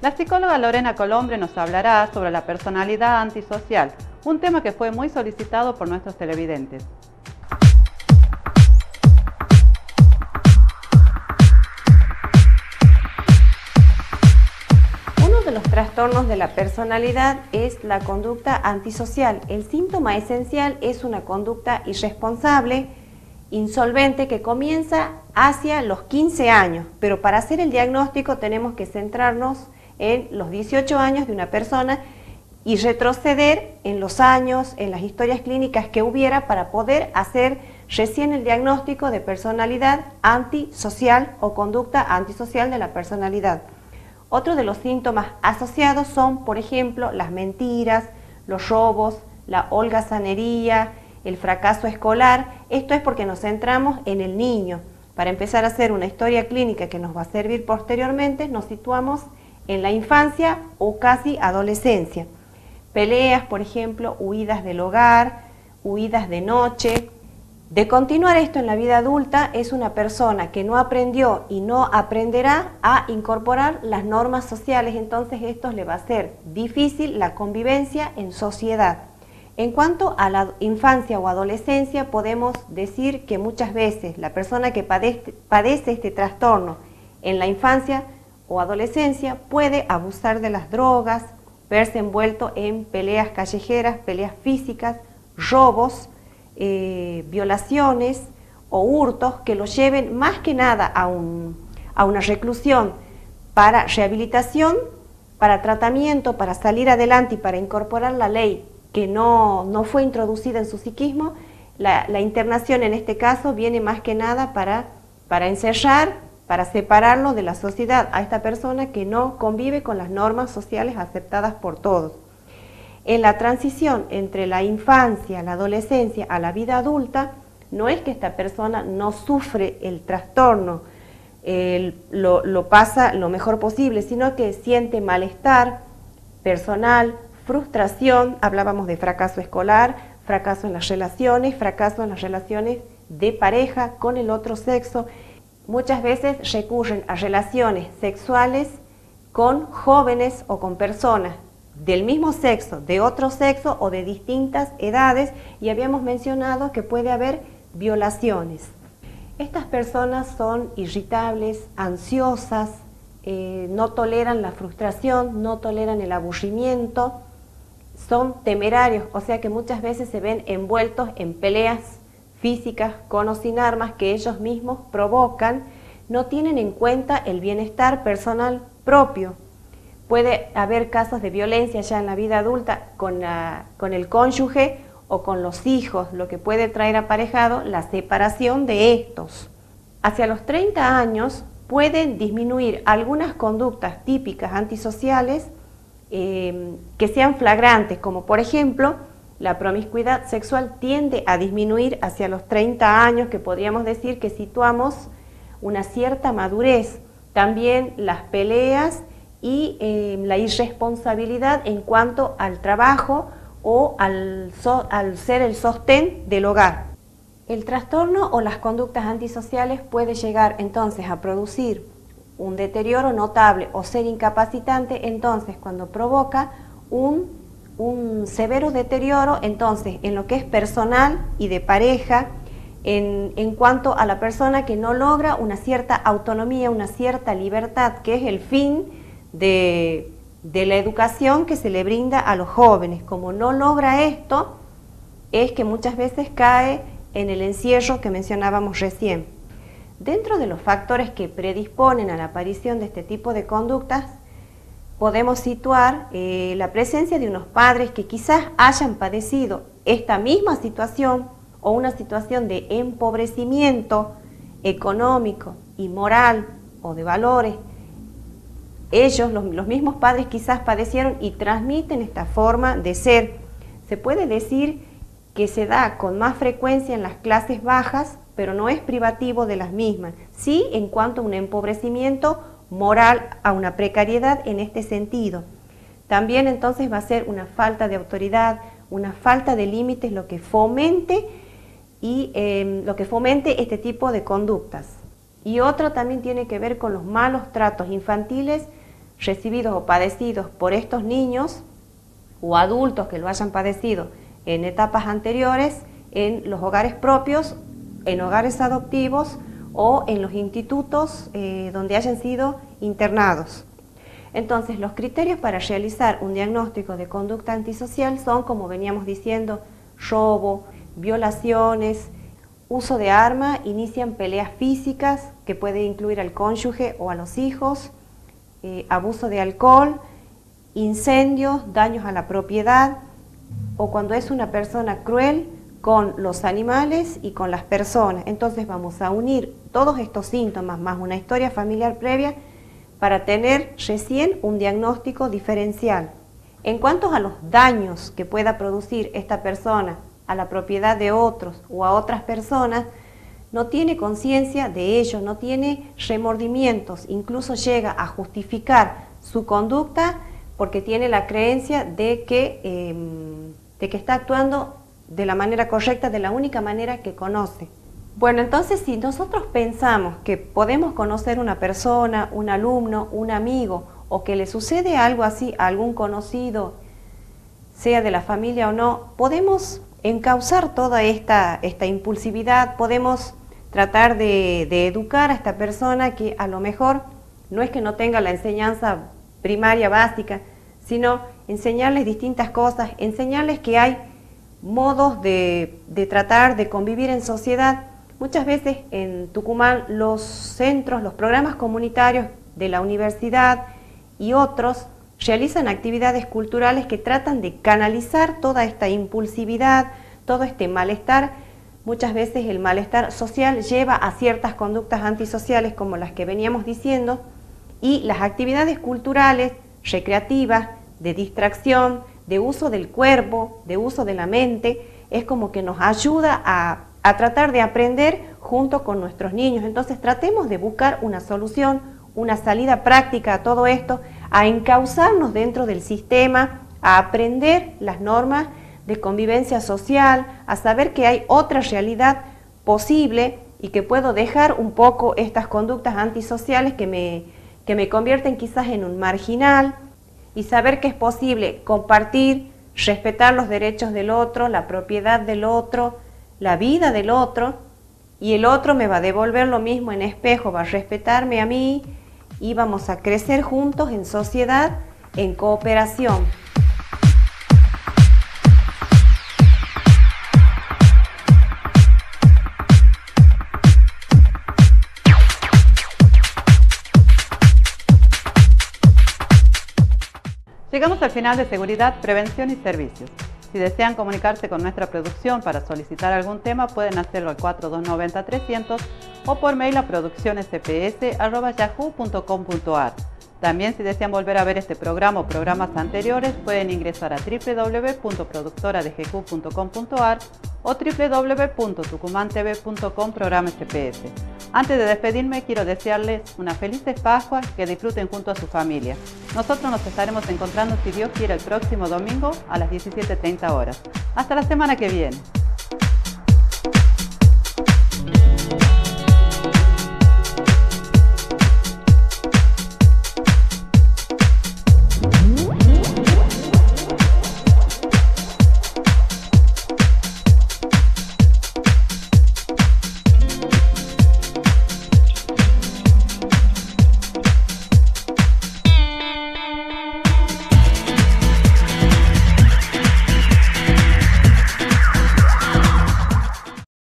La psicóloga Lorena Colombre nos hablará sobre la personalidad antisocial, un tema que fue muy solicitado por nuestros televidentes. Uno de los trastornos de la personalidad es la conducta antisocial. El síntoma esencial es una conducta irresponsable, insolvente, que comienza hacia los 15 años, pero para hacer el diagnóstico tenemos que centrarnos en los 18 años de una persona y retroceder en los años, en las historias clínicas que hubiera para poder hacer recién el diagnóstico de personalidad antisocial o conducta antisocial de la personalidad. Otro de los síntomas asociados son, por ejemplo, las mentiras, los robos, la holgazanería, el fracaso escolar. Esto es porque nos centramos en el niño. Para empezar a hacer una historia clínica que nos va a servir posteriormente, nos situamos en la infancia o casi adolescencia. Peleas, por ejemplo, huidas del hogar, huidas de noche. De continuar esto en la vida adulta, es una persona que no aprendió y no aprenderá a incorporar las normas sociales, entonces esto le va a ser difícil la convivencia en sociedad. En cuanto a la infancia o adolescencia, podemos decir que muchas veces la persona que padece este trastorno en la infancia o adolescencia puede abusar de las drogas, verse envuelto en peleas callejeras, peleas físicas, robos, violaciones o hurtos que lo lleven más que nada a una reclusión para rehabilitación, para tratamiento, para salir adelante y para incorporar la ley que no fue introducida en su psiquismo. La internación en este caso viene más que nada para encerrar, para separarlo de la sociedad a esta persona que no convive con las normas sociales aceptadas por todos. En la transición entre la infancia, la adolescencia a la vida adulta, no es que esta persona no sufre el trastorno, lo pasa lo mejor posible, sino que siente malestar personal, frustración, hablábamos de fracaso escolar, fracaso en las relaciones de pareja con el otro sexo. Muchas veces recurren a relaciones sexuales con jóvenes o con personas del mismo sexo, de otro sexo o de distintas edades, y habíamos mencionado que puede haber violaciones. Estas personas son irritables, ansiosas, no toleran la frustración, no toleran el aburrimiento, son temerarios, o sea que muchas veces se ven envueltos en peleas físicas con o sin armas que ellos mismos provocan, no tienen en cuenta el bienestar personal propio. Puede haber casos de violencia ya en la vida adulta con el cónyuge o con los hijos, lo que puede traer aparejado la separación de estos. Hacia los 30 años pueden disminuir algunas conductas típicas antisociales que sean flagrantes, como por ejemplo la promiscuidad sexual tiende a disminuir hacia los 30 años, que podríamos decir que situamos una cierta madurez. También las peleas y la irresponsabilidad en cuanto al trabajo o al ser el sostén del hogar. El trastorno o las conductas antisociales puede llegar entonces a producir un deterioro notable o ser incapacitante, entonces cuando provoca un severo deterioro entonces en lo que es personal y de pareja, en cuanto a la persona que no logra una cierta autonomía, una cierta libertad, que es el fin de la educación que se le brinda a los jóvenes. Como no logra esto, es que muchas veces cae en el encierro que mencionábamos recién. Dentro de los factores que predisponen a la aparición de este tipo de conductas, podemos situar la presencia de unos padres que quizás hayan padecido esta misma situación o una situación de empobrecimiento económico y moral o de valores. Ellos, los mismos padres, quizás padecieron y transmiten esta forma de ser. Se puede decir que se da con más frecuencia en las clases bajas, pero no es privativo de las mismas. Sí, en cuanto a un empobrecimiento moral, a una precariedad en este sentido. También entonces va a ser una falta de autoridad, una falta de límites lo que fomente este tipo de conductas. Y otro también tiene que ver con los malos tratos infantiles recibidos o padecidos por estos niños o adultos que lo hayan padecido en etapas anteriores en los hogares propios, en hogares adoptivos o en los institutos donde hayan sido internados. Entonces, los criterios para realizar un diagnóstico de conducta antisocial son, como veníamos diciendo, robo, violaciones, uso de arma, inician peleas físicas que puede incluir al cónyuge o a los hijos, abuso de alcohol, incendios, daños a la propiedad, o cuando es una persona cruel con los animales y con las personas. Entonces vamos a unir todos estos síntomas más una historia familiar previa para tener recién un diagnóstico diferencial. En cuanto a los daños que pueda producir esta persona a la propiedad de otros o a otras personas, no tiene conciencia de ello, no tiene remordimientos, incluso llega a justificar su conducta porque tiene la creencia de que está actuando de la manera correcta, de la única manera que conoce. Bueno, entonces si nosotros pensamos que podemos conocer una persona, un alumno, un amigo, o que le sucede algo así a algún conocido, sea de la familia o no, podemos encauzar toda esta impulsividad, podemos tratar de educar a esta persona que a lo mejor no es que no tenga la enseñanza primaria básica, sino enseñarles distintas cosas, enseñarles que hay modos de tratar de convivir en sociedad. Muchas veces en Tucumán los centros, los programas comunitarios de la universidad y otros realizan actividades culturales que tratan de canalizar toda esta impulsividad, todo este malestar. Muchas veces el malestar social lleva a ciertas conductas antisociales como las que veníamos diciendo, y las actividades culturales, recreativas, de distracción, de uso del cuerpo, de uso de la mente, es como que nos ayuda a tratar de aprender junto con nuestros niños. Entonces tratemos de buscar una solución, una salida práctica a todo esto, a encauzarnos dentro del sistema, a aprender las normas de convivencia social, a saber que hay otra realidad posible y que puedo dejar un poco estas conductas antisociales que me convierten quizás en un marginal, y saber que es posible compartir, respetar los derechos del otro, la propiedad del otro, la vida del otro, y el otro me va a devolver lo mismo en espejo, va a respetarme a mí y vamos a crecer juntos en sociedad, en cooperación. Llegamos al final de Seguridad, Prevención y Servicios. Si desean comunicarse con nuestra producción para solicitar algún tema, pueden hacerlo al 4290-300 o por mail a produccionescps@yahoo.com.ar. También, si desean volver a ver este programa o programas anteriores, pueden ingresar a www.productoradgq.com.ar o www.tucumantv.com programa SPS. Antes de despedirme, quiero desearles una feliz Pascua, que disfruten junto a su familia. Nosotros nos estaremos encontrando, si Dios quiere, el próximo domingo a las 17:30 horas. Hasta la semana que viene.